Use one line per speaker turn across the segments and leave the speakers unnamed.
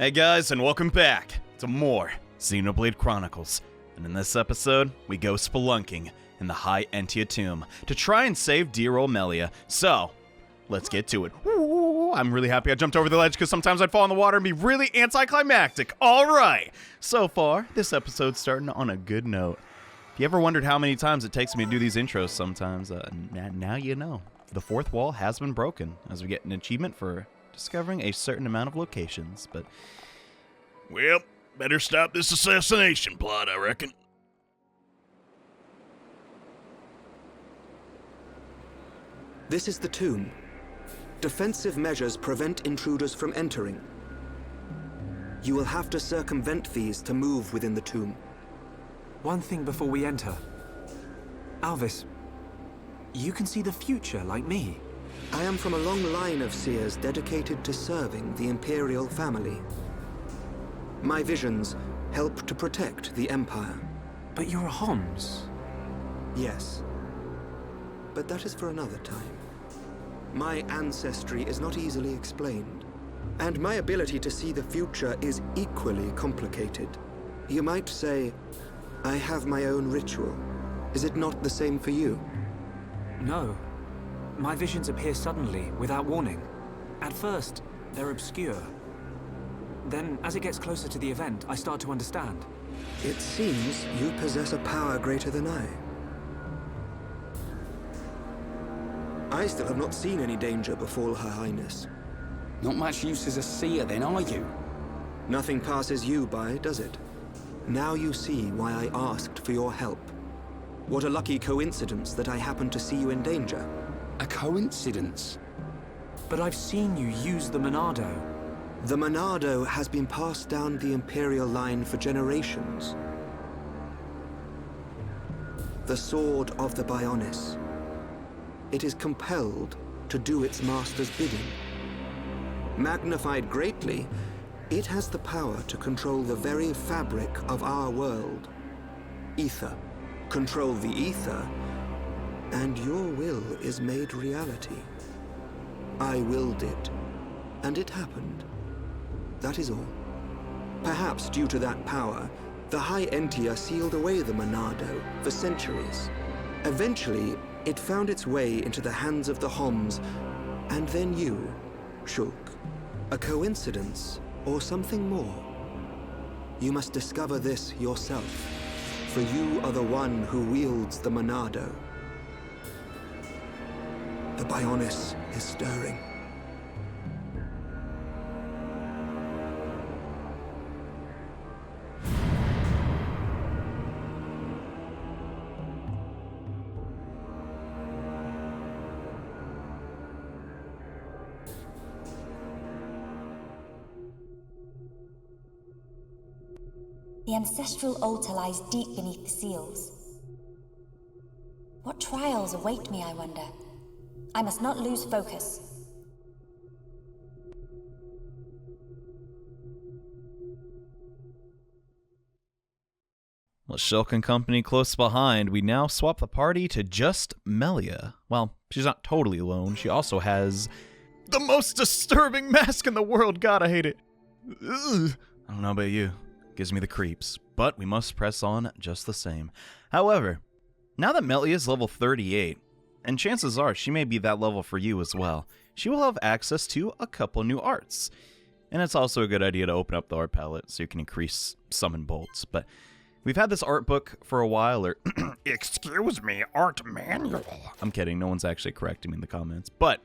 Hey guys, and welcome back to more Xenoblade Chronicles. And in this episode, we go spelunking in the High Entia tomb to try and save dear old Melia. So, let's get to it. Ooh, I'm really happy I jumped over the ledge because sometimes I'd fall in the water and be really anticlimactic. Alright, so far, this episode's starting on a good note. If you ever wondered how many times it takes me to do these intros sometimes, now you know. The fourth wall has been broken as we get an achievement for discovering a certain amount of locations, but...
Well, better stop this assassination plot, I reckon.
This is the tomb. Defensive measures prevent intruders from entering. You will have to circumvent these to move within the tomb.
One thing before we enter. Alvis, you can see the future like me.
I am from a long line of seers dedicated to serving the Imperial family. My visions help to protect the Empire.
But you're a Homs.
Yes. But that is for another time. My ancestry is not easily explained. And my ability to see the future is equally complicated. You might say, I have my own ritual. Is it not the same for you?
No. My visions appear suddenly, without warning. At first, they're obscure. Then, as it gets closer to the event, I start to understand.
It seems you possess a power greater than I still have not seen any danger befall Her Highness.
Not much use as a seer then, are you?
Nothing passes you by, does it? Now you see why I asked for your help. What a lucky coincidence that I happened to see you in danger.
A coincidence?
But I've seen you use the Monado.
The Monado has been passed down the Imperial line for generations. The sword of the Bionis. It is compelled to do its master's bidding. Magnified greatly, it has the power to control the very fabric of our world. Ether. Control the ether, and your will is made reality. I willed it, and it happened. That is all. Perhaps due to that power, the High Entia sealed away the Monado for centuries. Eventually, it found its way into the hands of the Homs, and then you, Shulk. A coincidence, or something more? You must discover this yourself, for you are the one who wields the Monado. The Bionis is stirring.
The ancestral altar lies deep beneath the seals. What trials await me, I wonder? I must not lose focus.
With Shulk and company close behind, we now swap the party to just Melia. Well, she's not totally alone. She also has the most disturbing mask in the world. God, I hate it. Ugh. I don't know about you. Gives me the creeps, but we must press on just the same. However, now that Melia is level 38, and chances are she may be that level for you as well, she will have access to a couple new arts. And it's also a good idea to open up the art palette so you can increase summon bolts. But we've had this art book for a while, or
Excuse me, art manual.
I'm kidding, no one's actually correcting me in the comments. But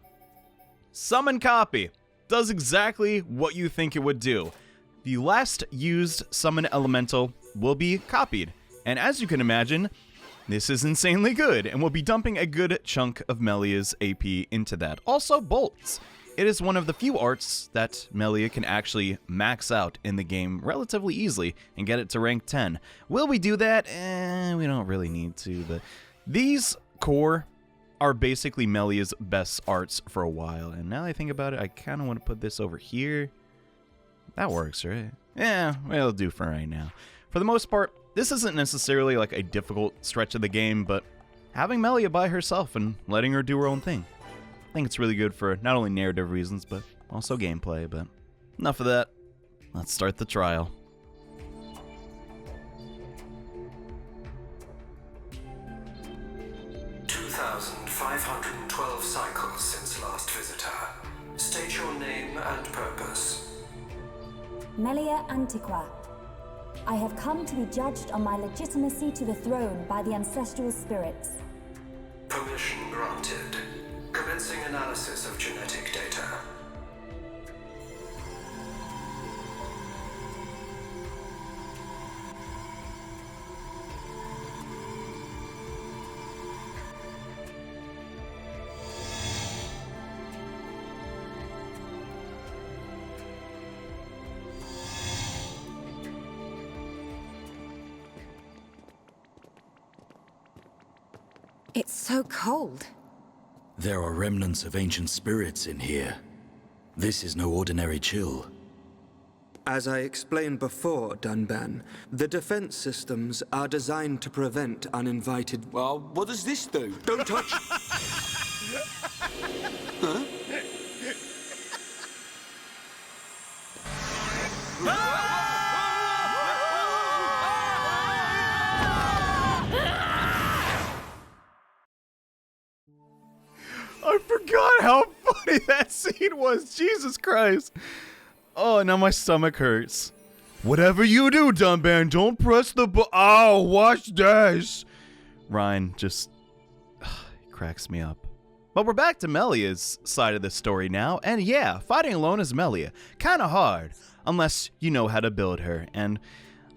Summon Copy does exactly what you think it would do. The last used summon elemental will be copied, and as you can imagine, this is insanely good, and we'll be dumping a good chunk of Melia's AP into that. Also, bolts. It is one of the few arts that Melia can actually max out in the game relatively easily and get it to rank 10. Will we do that? We don't really need to, but these core are basically Melia's best arts for a while, and now that I think about it, I kind of want to put this over here. That works, right? Yeah, well, it'll do for right now. For the most part, this isn't necessarily like a difficult stretch of the game, but having Melia by herself and letting her do her own thing, I think it's really good for not only narrative reasons, but also gameplay. But enough of that. Let's start the trial.
"2,512 cycles since last visitor. State your name and purpose."
Melia Antiqua. I have come to be judged on my legitimacy to the throne by the ancestral spirits.
Permission granted. Commencing analysis of genetic data.
It's so cold.
There are remnants of ancient spirits in here. This is no ordinary chill.
As I explained before, Dunban, the defense systems are designed to prevent uninvited...
Well, what does this do?
Don't touch! Huh?
I forgot how funny that scene was. Jesus Christ. Oh, now my stomach hurts. Whatever you do, Dunban, don't press the Oh, watch this. Ryan just cracks me up. But we're back to Melia's side of the story now. And yeah, fighting alone as Melia, kind of hard, unless you know how to build her. And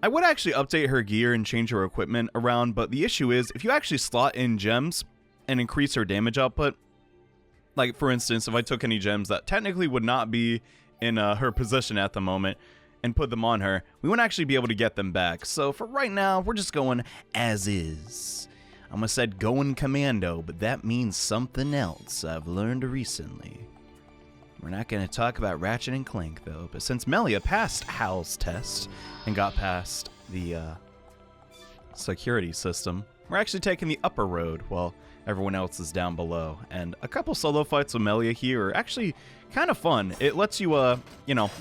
I would actually update her gear and change her equipment around, but the issue is, if you actually slot in gems and increase her damage output, like for instance, if I took any gems that technically would not be in her position at the moment and put them on her, we wouldn't actually be able to get them back. So for right now, we're just going as is. I almost said going commando, but that means something else I've learned recently. We're not going to talk about Ratchet and Clank though, but since Melia passed Hal's test and got past the security system, we're actually taking the upper road while everyone else is down below. And a couple solo fights with Melia here are actually kind of fun. It lets you, you know,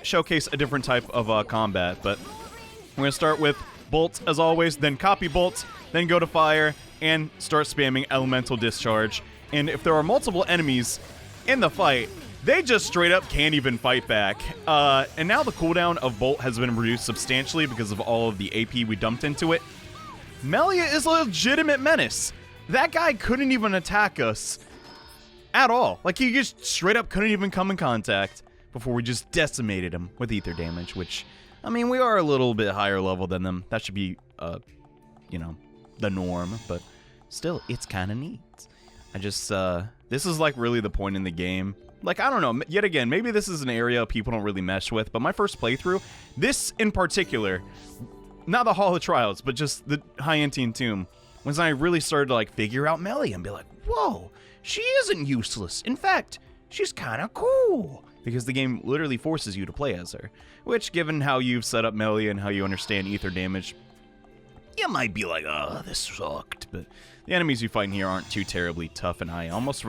showcase a different type of combat. But we're going to start with bolts as always, then copy bolts, then go to fire, and start spamming elemental discharge. And if there are multiple enemies in the fight, they just straight up can't even fight back. And now the cooldown of Bolt has been reduced substantially because of all of the AP we dumped into it. Melia is a legitimate menace. That guy couldn't even attack us at all. Like, he just straight up couldn't even come in contact before we just decimated him with ether damage, which, I mean, we are a little bit higher level than them. That should be, you know, the norm, but still, it's kind of neat. I just, this is like really the point in the game. Like, I don't know, yet again, maybe this is an area people don't really mesh with, but my first playthrough, this in particular, not the Hall of Trials, but just the Hyantian Tomb, was when I really started to like figure out Melia and be like, whoa, she isn't useless. In fact, she's kind of cool. Because the game literally forces you to play as her. Which, given how you've set up Melia and how you understand ether damage, you might be like, oh, this sucked. But the enemies you fight in here aren't too terribly tough, and I almost...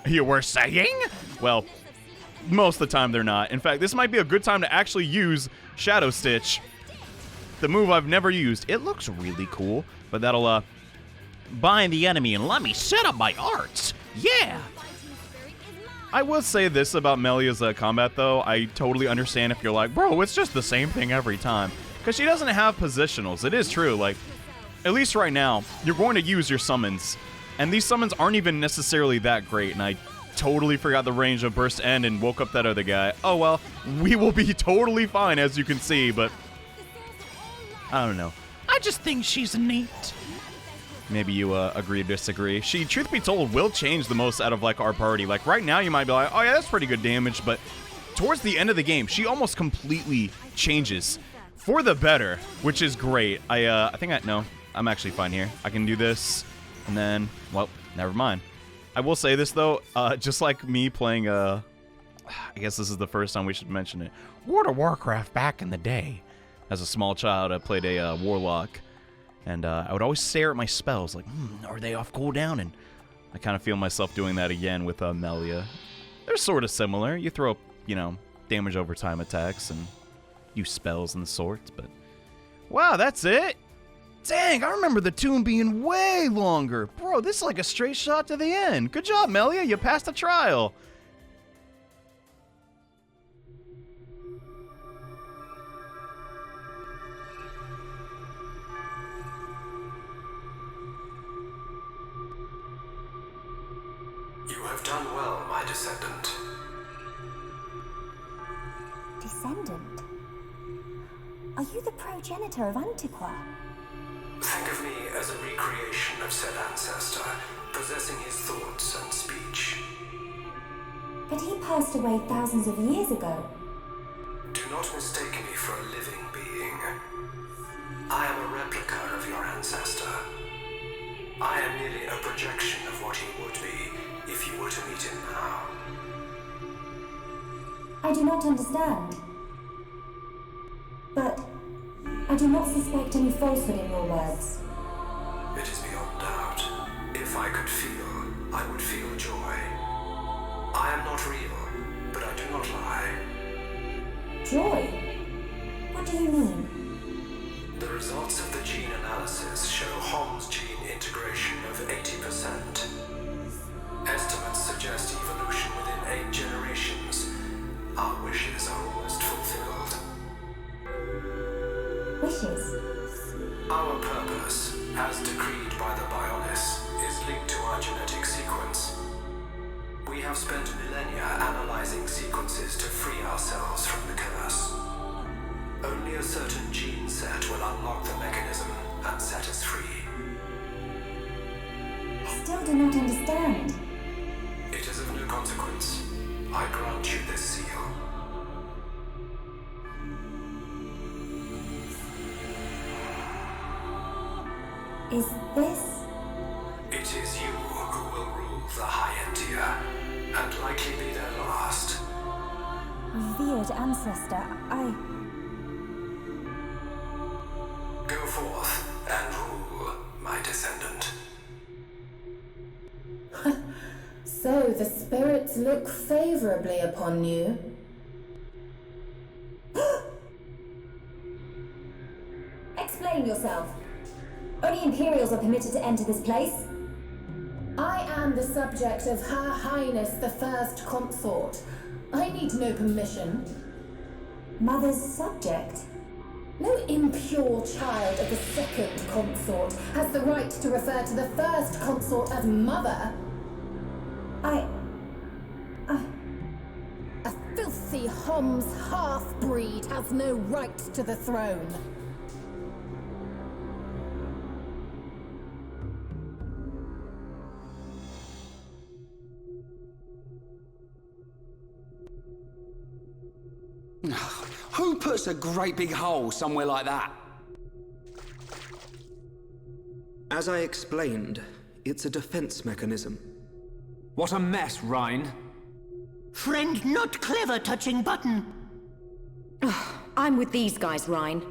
You were saying? Well, most of the time they're not. In fact, this might be a good time to actually use Shadow Stitch. The move I've never used. It looks really cool, but that'll, bind the enemy and let me set up my arts. Yeah! I will say this about Melia's combat, though. I totally understand if you're like, bro, it's just the same thing every time. Because she doesn't have positionals. It is true, like, at least right now, you're going to use your summons. And these summons aren't even necessarily that great, and I totally forgot the range of Burst End and woke up that other guy. Oh well, we will be totally fine, as you can see, but I don't know. I just think she's neat. Maybe you agree or disagree. She, truth be told, will change the most out of like our party. Like right now you might be like, oh yeah, that's pretty good damage, but towards the end of the game, she almost completely changes for the better, which is great. I think no, I'm actually fine here. I can do this, and then, well, never mind. I will say this though, just like me playing, I guess this is the first time we should mention it, World of Warcraft back in the day. As a small child, I played a warlock, and I would always stare at my spells, like, are they off cooldown? And I kind of feel myself doing that again with Melia. They're sort of similar. You throw, you know, damage over time attacks, and use spells and the sorts, but... Wow, that's it? Dang, I remember the tomb being way longer. Bro, this is like a straight shot to the end. Good job, Melia. You passed the trial.
You have done well, my descendant.
Descendant? Are you the progenitor of Antiqua?
Think of me as a recreation of said ancestor, possessing his thoughts and speech.
But he passed away thousands of years ago.
Do not mistake me for a living being. I am a replica of your ancestor. I am merely a projection of what he would be if you were to meet him now.
I do not understand. But I do not suspect any falsehood in your words.
It is beyond doubt. If I could feel, I would feel joy. I am not real, but I do not lie.
Joy? What do you mean?
The results of the gene analysis show Hom's gene integration of 80%. Estimates suggest evolution within 8 generations. Our wishes are almost fulfilled.
Wishes?
Our purpose, as decreed by the Bionis, is linked to our genetic sequence. We have spent millennia analyzing sequences to free ourselves from the curse. Only a certain gene set will unlock the mechanism and set us free.
I still do not understand.
It is of no consequence. I grant you this seal.
Is this?
It is you who will rule the High-Entia, and likely be their last.
Revered ancestor,
Go forth and rule, my descendant.
So the spirits look favorably upon you.
Explain yourself. Only Imperials are permitted to enter this place.
I am the subject of Her Highness the First Consort. I need no permission.
Mother's subject?
No impure child of the Second Consort has the right to refer to the First Consort as Mother. A filthy Hom's half-breed has no right to the throne.
Who puts a great big hole somewhere like that?
As I explained, it's a defense mechanism.
What a mess, Rhine.
Friend not clever touching button.
I'm with these guys, Rhine.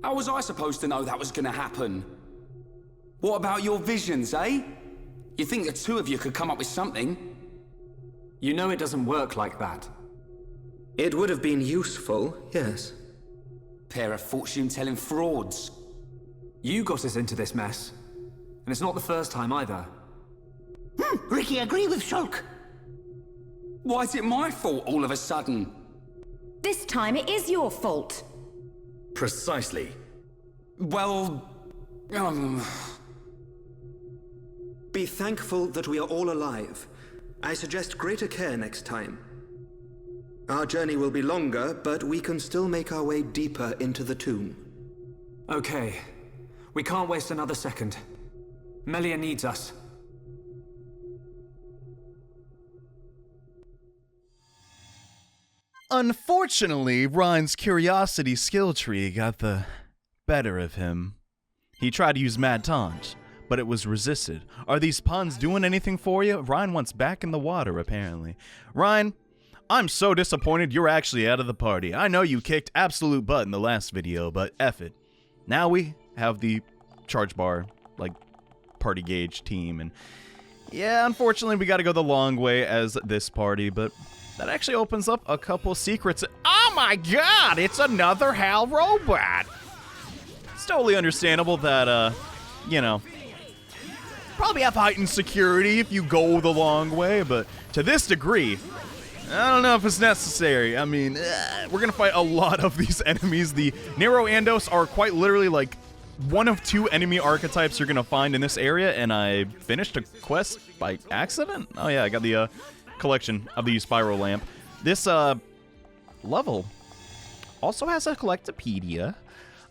How was I supposed to know that was gonna happen? What about your visions, eh? You think the two of you could come up with something?
You know it doesn't work like that.
It would have been useful, yes.
Pair of fortune-telling frauds.
You got us into this mess. And it's not the first time either.
Ricky, agree with Shulk.
Why is it my fault all of a sudden?
This time it is your fault.
Precisely.
Well...
Be thankful that we are all alive. I suggest greater care next time. Our journey will be longer, but we can still make our way deeper into the tomb.
Okay. We can't waste another second. Melia needs us.
Unfortunately, Ryan's curiosity skill tree got the better of him. He tried to use Mad Taunt, but it was resisted. Are these puns doing anything for you? Ryan wants back in the water, apparently. Ryan, I'm so disappointed you're actually out of the party. I know you kicked absolute butt in the last video, but F it. Now we have the charge bar, like, party gauge team, and yeah, unfortunately we gotta go the long way as this party, but that actually opens up a couple secrets. Oh my god, it's another HAL robot! It's totally understandable that, you know, probably have heightened security if you go the long way, but to this degree, I don't know if it's necessary. I mean, we're gonna fight a lot of these enemies. The Nero Andos are quite literally like one of 2 enemy archetypes you're gonna find in this area, and I finished a quest by accident? Oh yeah, I got the collection of the spiral lamp. This level also has a collectopedia.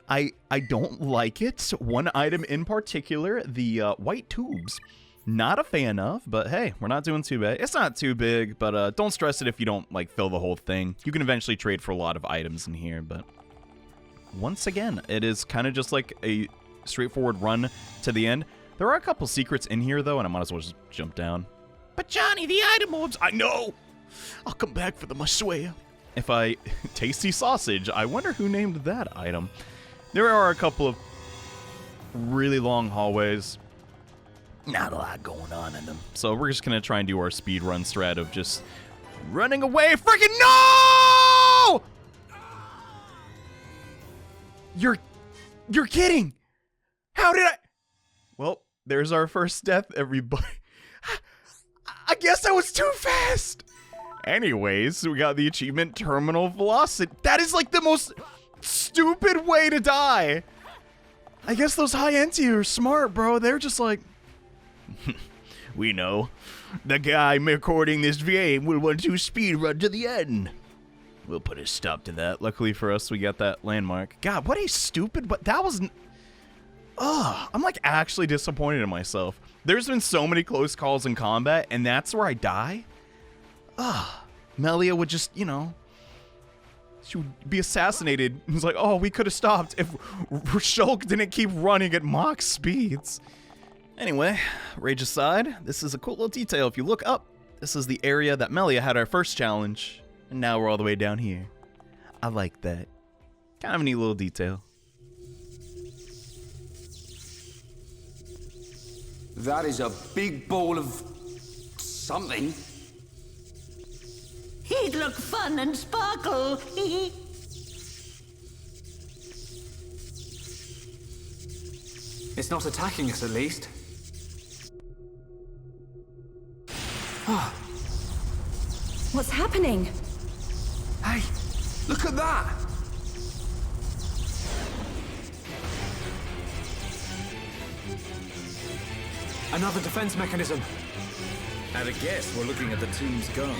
I don't like it. One item in particular, the white tubes. Not a fan of, but hey, we're not doing too bad. It's not too big, but don't stress it if you don't like fill the whole thing. You can eventually trade for a lot of items in here, but once again, it is kind of just like a straightforward run to the end. There are a couple secrets in here though, and I might as well just jump down.
But Johnny, the item orbs, I know. I'll come back for them, I swear.
If I tasty sausage, I wonder who named that item. There are a couple of really long hallways. Not a lot going on in them. So we're just gonna try and do our speed run strat of just running away. Freaking no! You're kidding! How did I? Well, there's our first death, everybody. I guess I was too fast. Anyways, we got the achievement Terminal Velocity. That is like the most stupid way to die. I guess those High-Enti are smart, bro. They're just like,
we know. The guy recording this game will want to speed run to the end. We'll put a stop to that.
luckily for us, we got that landmark. God, what a stupid, but that was, I'm like actually disappointed in myself. There's been so many close calls in combat, and that's where I die? Melia would just, you know, she would be assassinated. It's like, oh, we could have stopped if Shulk didn't keep running at Mach speeds. Anyway, rage aside, this is a cool little detail. If you look up, this is the area that Melia had our first challenge, and now we're all the way down here. I like that. Kind of a neat little detail.
That is a big ball of something.
He'd look fun and sparkle.
It's not attacking us, at least.
What's happening?
Hey, look at that!
Another defense mechanism.
At a guess, we're looking at the tomb's guard.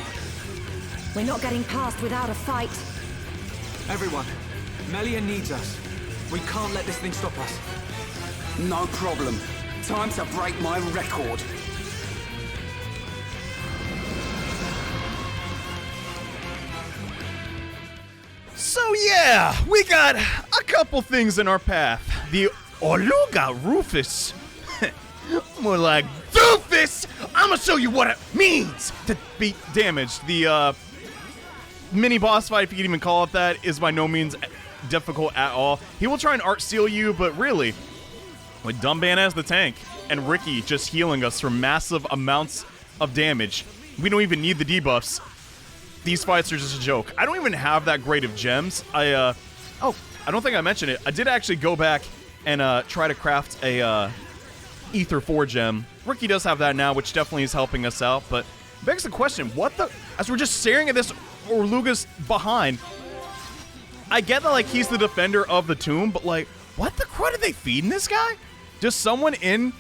We're not getting past without a fight.
Everyone, Melia needs us. We can't let this thing stop us.
No problem. Time to break my record.
So yeah, we got a couple things in our path. The Oruga Rufus. More like Doofus! I'ma show you what it means to be damaged. The mini boss fight, if you can even call it that, is by no means difficult at all. He will try and art seal you, but really, with Dumban as the tank and Ricky just healing us for massive amounts of damage, we don't even need the debuffs. These fights are just a joke. I don't even have that great of gems. I don't think I mentioned it. I did actually go back and try to craft a Ether 4 gem. Ricky does have that now, which definitely is helping us out, but begs the question, what the... As we're just staring at this Oruga's behind, I get that, like, he's the defender of the tomb, but, like, what the crud are they feeding this guy? Just someone in...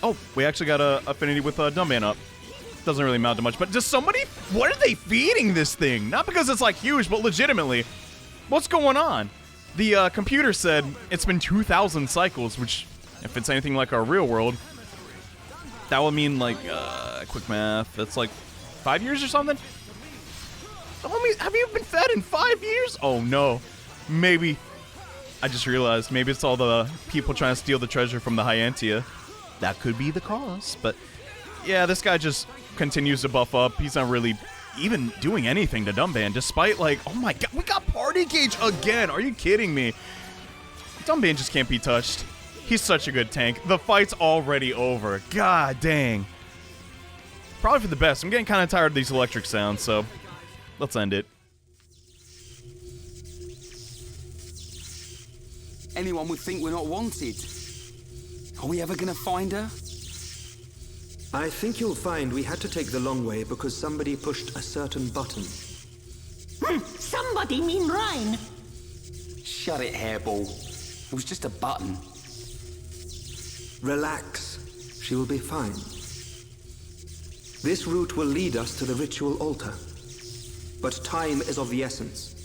Oh, we actually got a affinity with Dumban up. Doesn't really amount to much, but just somebody... What are they feeding this thing? Not because it's, like, huge, but legitimately. What's going on? The computer said it's been 2,000 cycles, which, if it's anything like our real world, that would mean, like, quick math, that's like 5 years or something? Homie, have you been fed in 5 years? Oh, no. Maybe. I just realized, maybe it's all the people trying to steal the treasure from the High-Entia. That could be the cause, but... Yeah, this guy just continues to buff up. He's not really even doing anything to Dumban, despite, like, oh my god, we got Party Gauge again. Are you kidding me? Dumban just can't be touched. He's such a good tank. The fight's already over. God dang. Probably for the best. I'm getting kind of tired of these electric sounds, so let's end it.
Anyone would think we're not wanted. Are we ever gonna find her?
I think you'll find we had to take the long way because somebody pushed a certain button.
Somebody mean Rhine.
Shut it, Hairball. It was just a button.
Relax. She will be fine. This route will lead us to the ritual altar. But time is of the essence.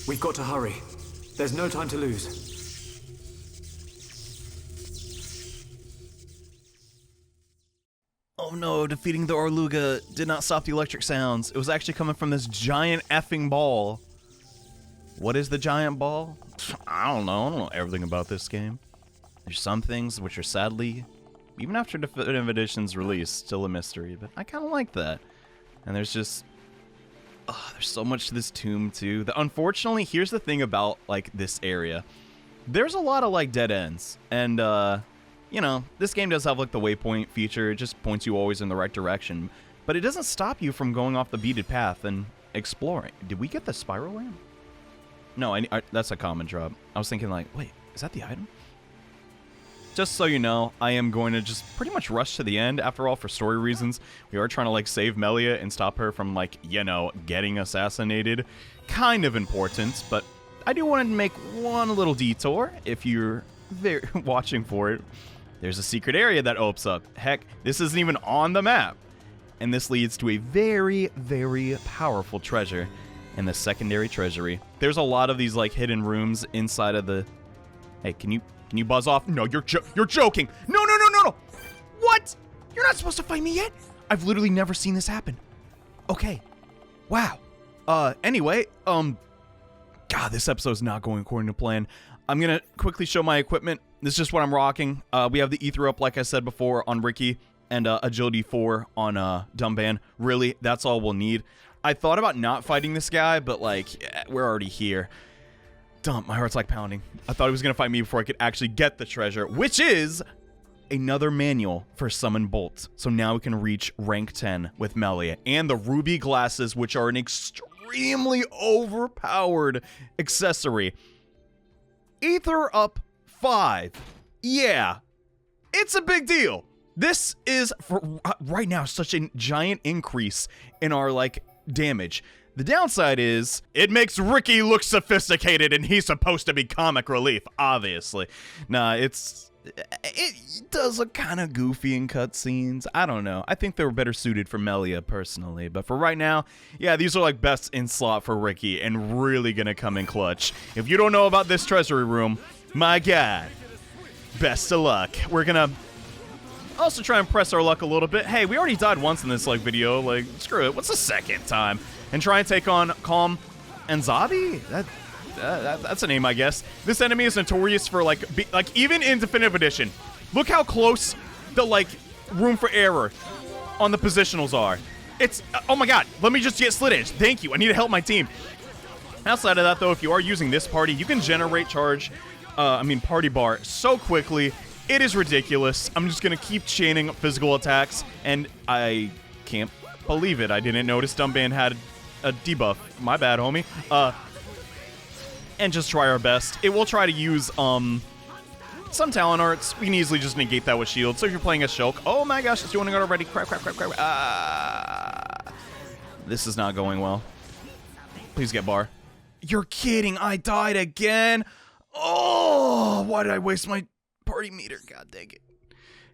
We've got to hurry. There's no time to lose.
Oh no, defeating the Orluga did not stop the electric sounds. It was actually coming from this giant effing ball. What is the giant ball? I don't know everything about this game. There's some things which are sadly, even after Definitive Edition's release, still a mystery, but I kind of like that. And there's just, there's so much to this tomb too. Unfortunately, here's the thing about like this area. There's a lot of like dead ends, and you know, this game does have like the waypoint feature. It just points you always in the right direction, but it doesn't stop you from going off the beaded path and exploring. Did we get the spiral lamp? No, that's a common drop. I was thinking like, wait, is that the item? Just so you know, I am going to just pretty much rush to the end. After all, for story reasons, we are trying to like save Melia and stop her from like, you know, getting assassinated. Kind of important, but I do want to make one little detour if you're watching for it. There's a secret area that opens up. Heck, this isn't even on the map. And this leads to a very, very powerful treasure in the secondary treasury. There's a lot of these like hidden rooms inside of the... Hey, can you buzz off? No, you're joking. No. What? You're not supposed to fight me yet? I've literally never seen this happen. Okay. Wow. Anyway, God, this episode's not going according to plan. I'm gonna quickly show my equipment. This is just what I'm rocking. We have the ether up, like I said before, on Ricky, and agility 4 on Dumban. Really, that's all we'll need. I thought about not fighting this guy, but like, we're already here. Dump, my heart's like pounding. I thought he was gonna fight me before I could actually get the treasure, which is another manual for Summon Bolt. So now we can reach rank 10 with Melia, and the ruby glasses, which are an extremely overpowered accessory. Ether up 5. Yeah, it's a big deal. This is, for right now, such a giant increase in our, like, damage. The downside is, it makes Ricky look sophisticated, and he's supposed to be comic relief, obviously. Nah, it does look kind of goofy in cutscenes. I don't know. I think they were better suited for Melia, personally. But for right now, yeah, these are like best in slot for Ricky and really gonna come in clutch. If you don't know about this treasury room, my God, best of luck. We're gonna also try and press our luck a little bit. Hey, we already died once in this like video. Like, screw it. What's the second time? And try and take on Calm and Zabi? That's a name, I guess. This enemy is notorious for like even in Definitive Edition. Look how close the like room for error on the positionals are. It's oh my God. Let me just get Slit Edge. Thank you. I need to help my team. Outside of that, though, if you are using this party, you can generate party bar so quickly. It is ridiculous. I'm just gonna keep chaining physical attacks, and I can't believe it. I didn't notice Dumban had a debuff. My bad, homie. And just try our best. It will try to use some talent arts. We can easily just negate that with shield. So if you're playing as Shulk, oh my gosh, it's doing it already. Crap. This is not going well. Please get bar. You're kidding, I died again. Oh, why did I waste my party meter? God dang it.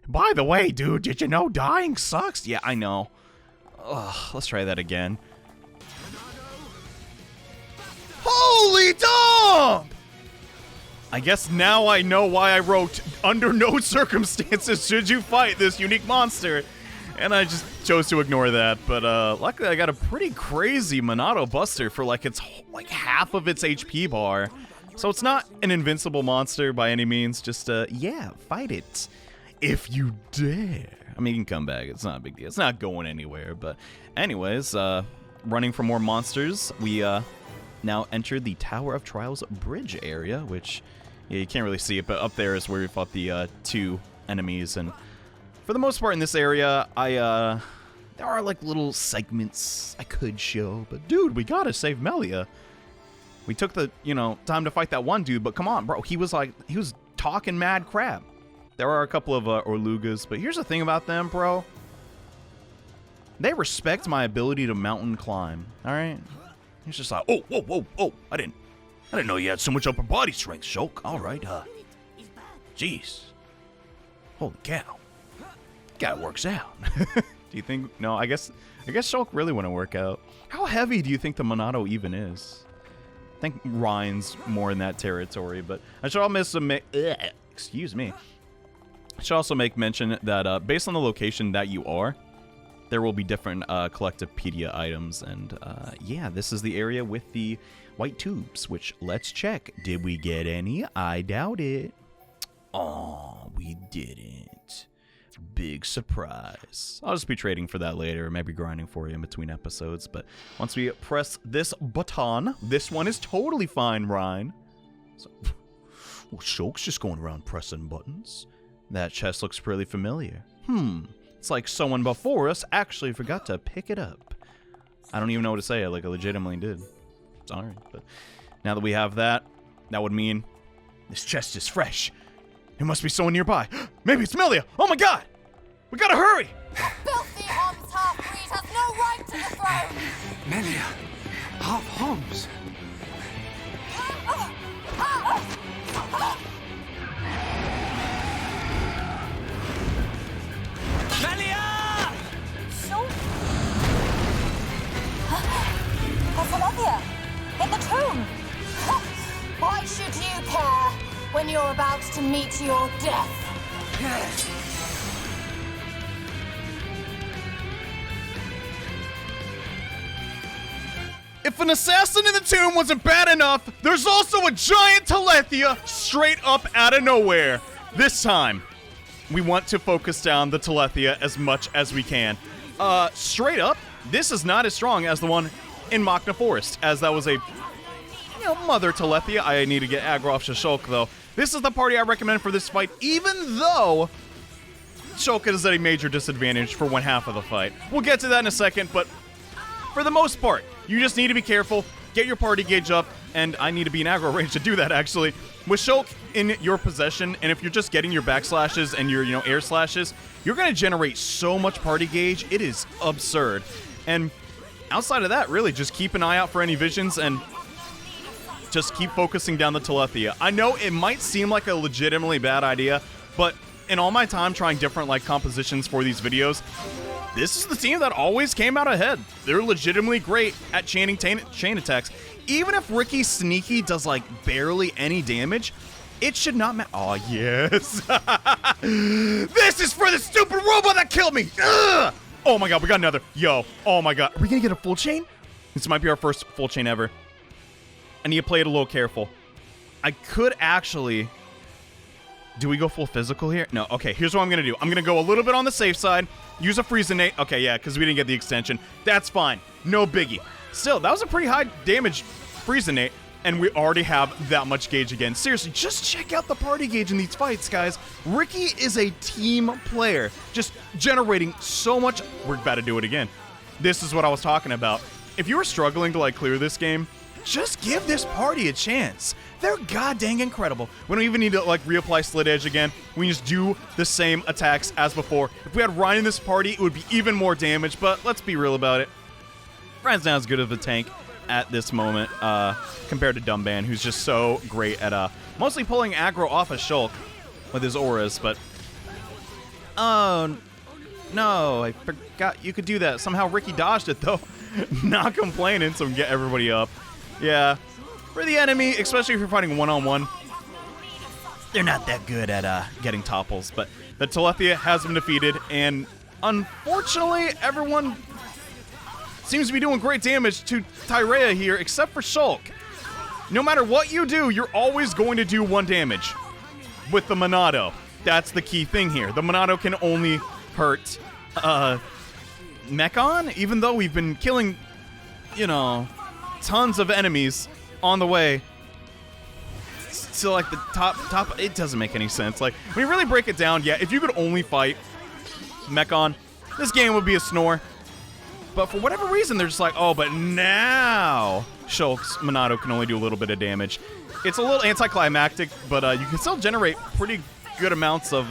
By the way, dude, did you know dying sucks? Yeah, I know. Ugh, let's try that again. Holy dump! I guess now I know why I wrote, under no circumstances should you fight this unique monster. And I just chose to ignore that. But luckily I got a pretty crazy Monado Buster for like its like half of its HP bar. So it's not an invincible monster by any means. Just, yeah, fight it. If you dare. I mean, you can come back. It's not a big deal. It's not going anywhere. But anyways, running for more monsters, we now entered the Tower of Trials bridge area, which, yeah, you can't really see it, but up there is where we fought the 2 enemies. And for the most part in this area, I There are like little segments I could show, but dude, we gotta save Melia. We took the, time to fight that one dude, but come on, bro. He was talking mad crap. There are a couple of Orlugas, but here's the thing about them, bro. They respect my ability to mountain climb, all right? He's just like,
Oh, whoa, whoa, oh, I didn't know you had so much upper body strength, Shulk. All right, jeez. Holy cow. Guy works out.
do you think, no, I guess Shulk really wouldn't work out. How heavy do you think the Monado even is? I think Ryan's more in that territory, but I should also make, excuse me. I should also make mention that based on the location that you are, there will be different Collectivepedia items, and yeah, this is the area with the white tubes, which let's check. Did we get any? I doubt it.
Oh, we didn't. Big surprise.
I'll just be trading for that later, maybe grinding for you in between episodes, but once we press this button, this one is totally fine, Ryan. So,
well, Shulk's just going around pressing buttons.
That chest looks pretty familiar. It's like someone before us actually forgot to pick it up. I don't even know what to say, like I legitimately did. Sorry, but now that we have that, that would mean this chest is fresh. It must be someone nearby. Maybe it's Melia. Oh my god! We gotta hurry!
Filthy Homs half-breed has no right to the throne!
Melia, half Homs.
Melia! So... Olivia, in the tomb! Why should you care when you're about to meet your death?
Yes.
If an assassin in the tomb wasn't bad enough, there's also a giant Telethia straight up out of nowhere. This time, we want to focus down the Telethia as much as we can. Straight up, this is not as strong as the one in Machna Forest, as that was a mother Telethia. I need to get aggro off Shulk, though. This is the party I recommend for this fight, even though Shulk is at a major disadvantage for one half of the fight. We'll get to that in a second, but for the most part, you just need to be careful, get your party gauge up, and I need to be in aggro range to do that, actually. With Shulk in your possession, and if you're just getting your backslashes and your, air slashes, you're going to generate so much party gauge, it is absurd. And outside of that, really, just keep an eye out for any visions, and just keep focusing down the Telethia. I know it might seem like a legitimately bad idea, but in all my time trying different, compositions for these videos, this is the team that always came out ahead. They're legitimately great at chaining chain attacks. Even if Ricky Sneaky does, barely any damage, it should not matter. Oh, yes. This is for the stupid robot that killed me. Ugh! Oh, my God. We got another. Yo. Oh, my God. Are we going to get a full chain? This might be our first full chain ever. I need to play it a little careful. I could actually... Do we go full physical here? No. Okay, here's what I'm going to do. I'm going to go a little bit on the safe side. Use a Friezenate. Okay, yeah, because we didn't get the extension. That's fine. No biggie. Still, that was a pretty high damage Friezenate, and we already have that much gauge again. Seriously, just check out the party gauge in these fights, guys. Ricky is a team player, just generating so much. We're about to do it again. This is what I was talking about. If you were struggling to, clear this game, just give this party a chance. They're goddamn incredible. We don't even need to, reapply Slit Edge again. We can just do the same attacks as before. If we had Ryan in this party, it would be even more damage, but let's be real about it. Ryan's not as good of a tank at this moment compared to Dumban, who's just so great at mostly pulling aggro off of Shulk with his auras, but... Oh, no, I forgot you could do that. Somehow Ricky dodged it, though. Not complaining, so we can get everybody up. Yeah. For the enemy, especially if you're fighting one-on-one, they're not that good at getting topples, but the Telethia has been defeated, and unfortunately, everyone seems to be doing great damage to Tyrea here, except for Shulk. No matter what you do, you're always going to do 1 damage with the Monado. That's the key thing here. The Monado can only hurt Mechon, even though we've been killing, tons of enemies on the way to the top. It doesn't make any sense. When you really break it down, yeah, if you could only fight Mechon, this game would be a snore. But for whatever reason, they're just like, oh, but now Shulk's Monado can only do a little bit of damage. It's a little anticlimactic, but you can still generate pretty good amounts of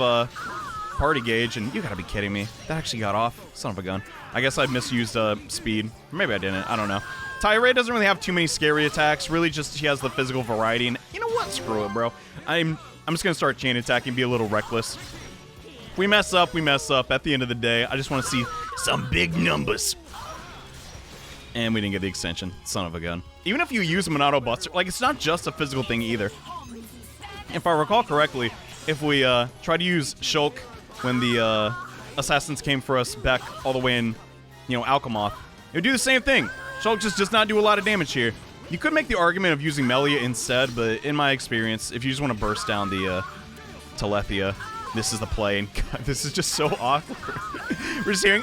party gauge, and you gotta be kidding me. That actually got off. Son of a gun. I guess I misused speed. Maybe I didn't. I don't know. Tyree doesn't really have too many scary attacks. Really, just she has the physical variety. And you know what? Screw it, bro. I'm just gonna start chain attacking, be a little reckless. If we mess up, we mess up. At the end of the day, I just want to see some big numbers. And we didn't get the extension. Son of a gun. Even if you use Monado Buster, like, it's not just a physical thing either. If I recall correctly, if we try to use Shulk when the assassins came for us back all the way in, you know, Alchemoth, it would do the same thing. Shulk just does not do a lot of damage here. You could make the argument of using Melia instead, but in my experience, if you just want to burst down the Telethia, this is the play, and God, this is just so awkward. We're just hearing,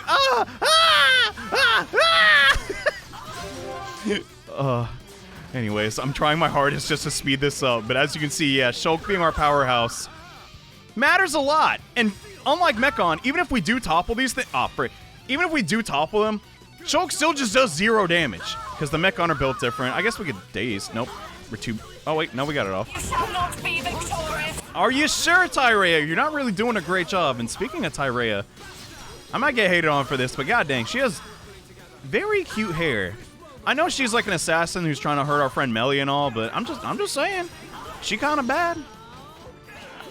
anyways, I'm trying my hardest just to speed this up, but as you can see, yeah, Shulk being our powerhouse matters a lot. And unlike Mechon, even if we do topple these things, even if we do topple them, Shulk still just does 0 damage, because the Mechon are built different. I guess we could daze. Nope, we're too. Oh wait, no, we got it off.
You shall not be victorious. Are
you sure, Tyrea? You're not really doing a great job. And speaking of Tyrea, I might get hated on for this, but god dang, she has very cute hair. I know she's like an assassin who's trying to hurt our friend Melly and all, but I'm just saying, she kind of bad.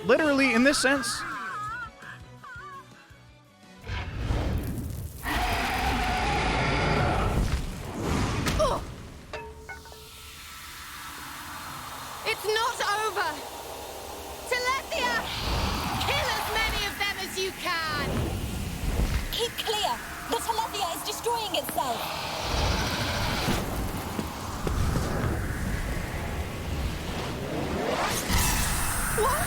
Literally, in this sense.
It's not over. Telethia, kill as many of them as you can.
Keep clear. The Telethia is destroying itself.
What?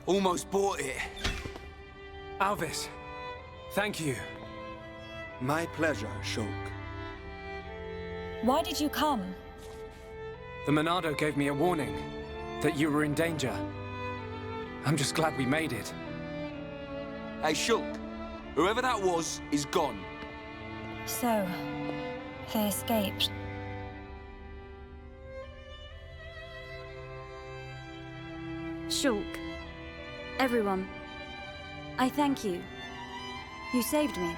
Almost bought it.
Alvis, thank you.
My pleasure, Shulk.
Why did you come?
The Monado gave me a warning that you were in danger. I'm just glad we made it.
Hey, Shulk, whoever that was is gone.
So, they escaped.
Shulk, everyone, I thank you. You saved me.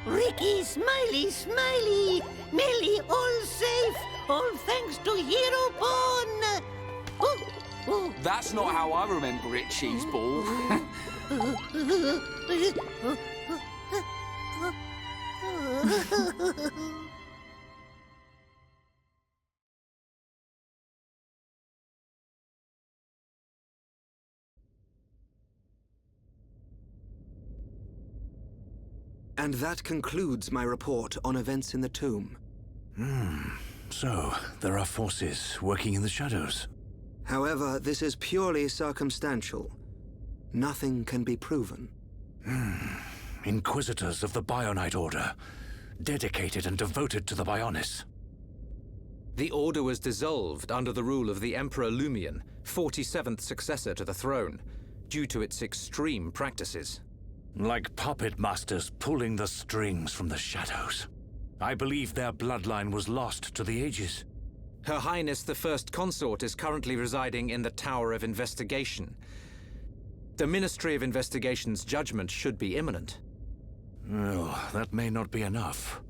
Ricky, Smiley, Smiley! Melly, all safe! All thanks to Hero Pawn! Oh.
That's not how I remember it, Cheeseball.
And that concludes my report on events in the tomb.
So, there are forces working in the shadows.
However, this is purely circumstantial. Nothing can be proven.
Inquisitors of the Bionite Order, dedicated and devoted to the Bionis.
The Order was dissolved under the rule of the Emperor Lumion, 47th successor to the throne, due to its extreme practices.
Like puppet masters pulling the strings from the shadows. I believe their bloodline was lost to the ages.
Her Highness the First Consort is currently residing in the Tower of Investigation. The Ministry of Investigation's judgment should be imminent.
Well, that may not be enough.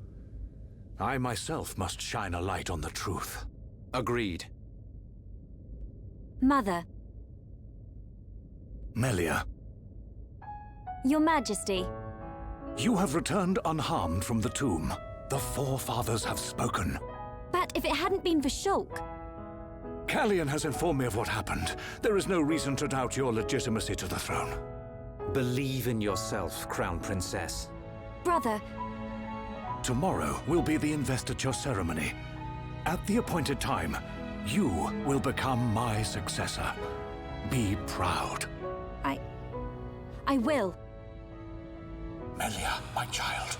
I myself must shine a light on the truth.
Agreed.
Mother.
Melia.
Your Majesty.
You have returned unharmed from the tomb. The Forefathers have spoken.
But if it hadn't been for Shulk...
Callian has informed me of what happened. There is no reason to doubt your legitimacy to the throne.
Believe in yourself, Crown Princess.
Brother...
Tomorrow will be the investiture ceremony. At the appointed time, you will become my successor. Be proud.
I will.
Melia, my child,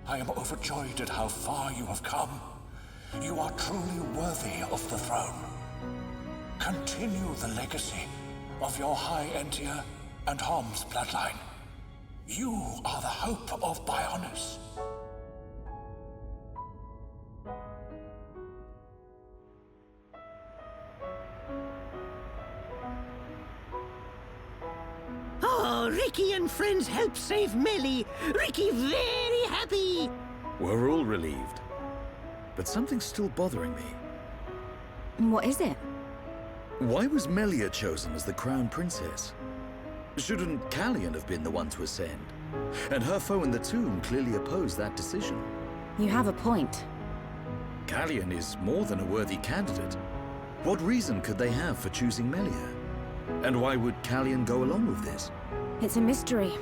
I am overjoyed at how far you have come. You are truly worthy of the throne. Continue the legacy of your High Entia and Homs bloodline. You are the hope of Bionis.
Oh, Ricky and friends helped save Melly. Ricky very happy.
We're all relieved. But something's still bothering me.
What is it?
Why was Melia chosen as the crown princess? Shouldn't Callian have been the one to ascend? And her foe in the tomb clearly opposed that decision.
You have a point.
Callian is more than a worthy candidate. What reason could they have for choosing Melia? And why would Callian go along with this?
It's a mystery.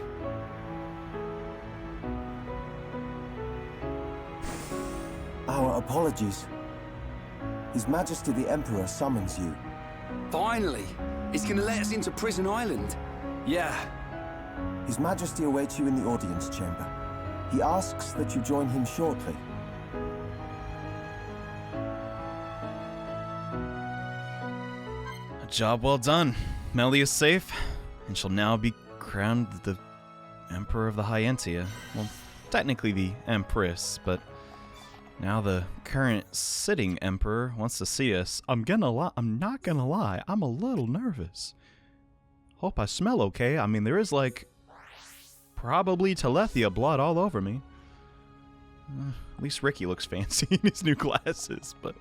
Our apologies. His Majesty the Emperor summons you.
Finally! He's gonna let us into Prison Island. Yeah.
His Majesty awaits you in the audience chamber. He asks that you join him shortly.
A job well done. Melly is safe, and shall now be crowned the Emperor of the High Entia. Well, technically the Empress, but now the current sitting Emperor wants to see us. I'm not gonna lie, I'm a little nervous. Hope I smell okay. I mean, there is like probably Telethia blood all over me. At least Ricky looks fancy in his new glasses, but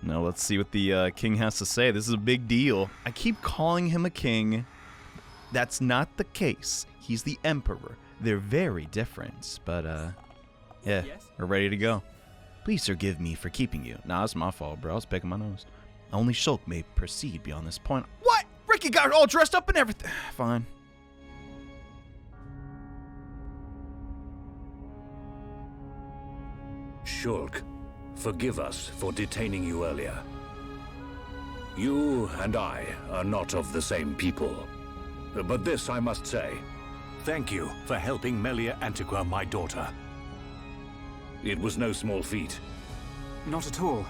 no, let's see what the king has to say. This is a big deal. I keep calling him a king. That's not the case. He's the emperor. They're very different, but yeah, we're ready to go. Please forgive me for keeping you. Nah, it's my fault, bro. I was picking my nose. Only Shulk may proceed beyond this point. What? Ricky got all dressed up and everything. Fine.
Shulk, forgive us for detaining you earlier. You and I are not of the same people. But this I must say. Thank you for helping Melia Antigua, my daughter. It was no small feat.
Not at all.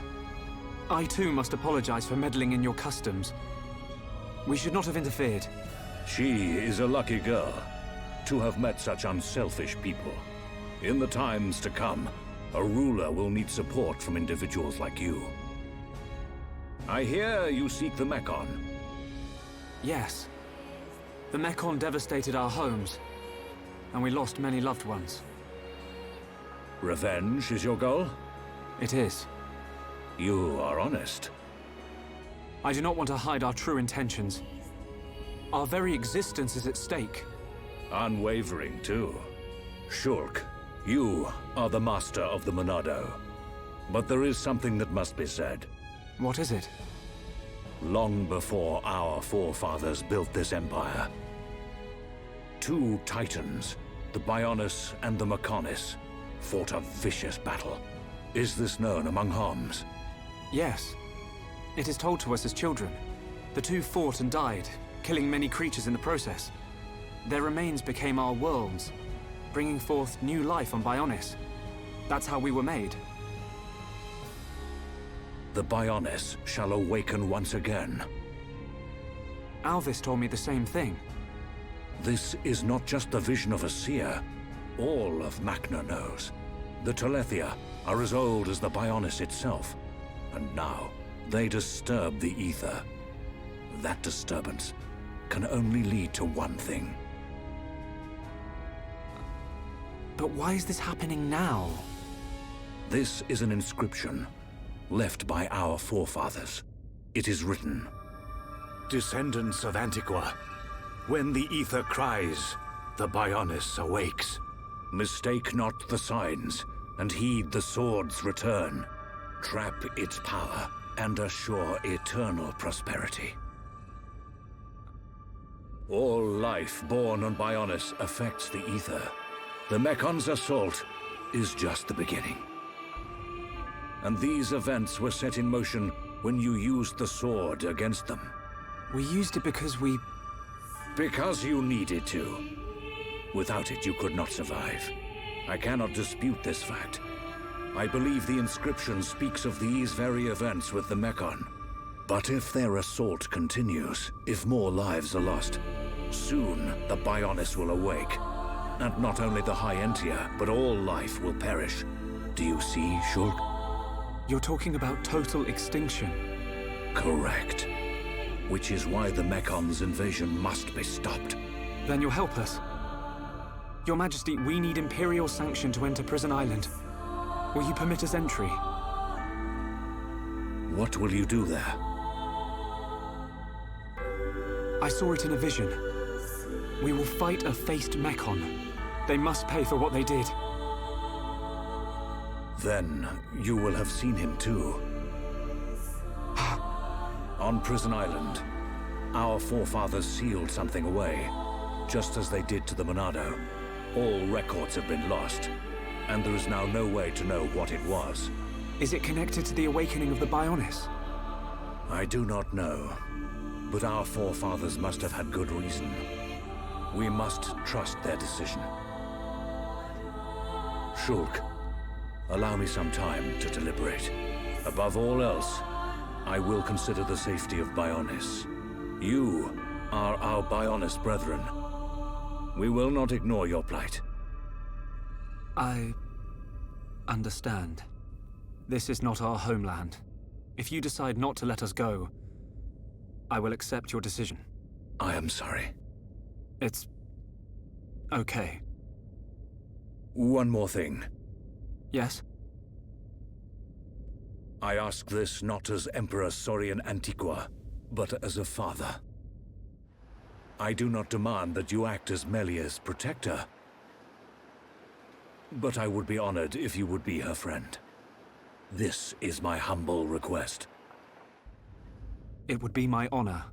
I too must apologize for meddling in your customs. We should not have interfered.
She is a lucky girl to have met such unselfish people. In the times to come, a ruler will need support from individuals like you. I hear you seek the Mechon.
Yes. The Mechon devastated our homes, and we lost many loved ones.
Revenge is your goal?
It is.
You are honest.
I do not want to hide our true intentions. Our very existence is at stake.
Unwavering, too. Shulk, you are the master of the Monado. But there is something that must be said.
What is it?
Long before our forefathers built this empire, two titans, the Bionis and the Mechonis, fought a vicious battle. Is this known among Homs?
Yes. It is told to us as children. The two fought and died, killing many creatures in the process. Their remains became our worlds, bringing forth new life on Bionis. That's how we were made.
The Bionis shall awaken once again.
Alvis told me the same thing.
This is not just the vision of a seer. All of Macna knows. The Telethia are as old as the Bionis itself. And now, they disturb the ether. That disturbance can only lead to one thing.
But why is this happening now?
This is an inscription left by our forefathers. It is written, "Descendants of Antigua, when the ether cries, the Bionis awakes. Mistake not the signs, and heed the sword's return. Trap its power, and assure eternal prosperity." All life born on Bionis affects the ether. The Mechon's assault is just the beginning. And these events were set in motion when you used the sword against them.
We used it because we...
Because you needed to. Without it, you could not survive. I cannot dispute this fact. I believe the inscription speaks of these very events with the Mechon. But if their assault continues, if more lives are lost, soon the Bionis will awake. And not only the High Entia, but all life will perish. Do you see, Shulk?
You're talking about total extinction.
Correct. Which is why the Mechon's invasion must be stopped.
Then you'll help us. Your Majesty, we need Imperial sanction to enter Prison Island. Will you permit us entry?
What will you do there?
I saw it in a vision. We will fight a faced Mechon. They must pay for what they did.
Then you will have seen him too. On Prison Island, our forefathers sealed something away, just as they did to the Monado. All records have been lost, and there is now no way to know what it was.
Is it connected to the awakening of the Bionis?
I do not know, but our forefathers must have had good reason. We must trust their decision. Shulk, allow me some time to deliberate. Above all else, I will consider the safety of Bionis. You are our Bionis brethren. We will not ignore your plight.
I understand. This is not our homeland. If you decide not to let us go, I will accept your decision.
I am sorry.
It's okay.
One more thing.
Yes?
I ask this not as Emperor Saurian Antiqua, but as a father. I do not demand that you act as Melia's protector, but I would be honored if you would be her friend. This is my humble request.
It would be my honor.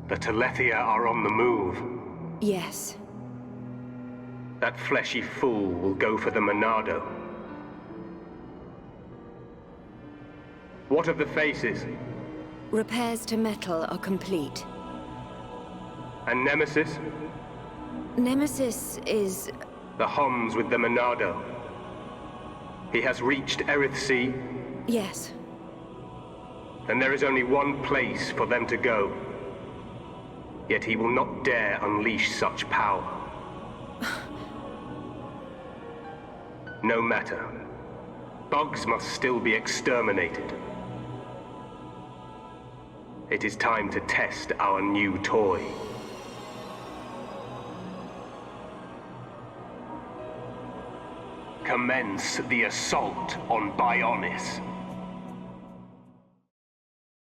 The Telethia are on the move.
Yes.
That fleshy fool will go for the Monado. What of the faces?
Repairs to metal are complete.
And Nemesis?
Nemesis is...
The Homs with the Monado. He has reached Erithsea?
Yes.
Then there is only one place for them to go. Yet he will not dare unleash such power. No matter. Bugs must still be exterminated. It is time to test our new toy. Commence the assault on Bionis.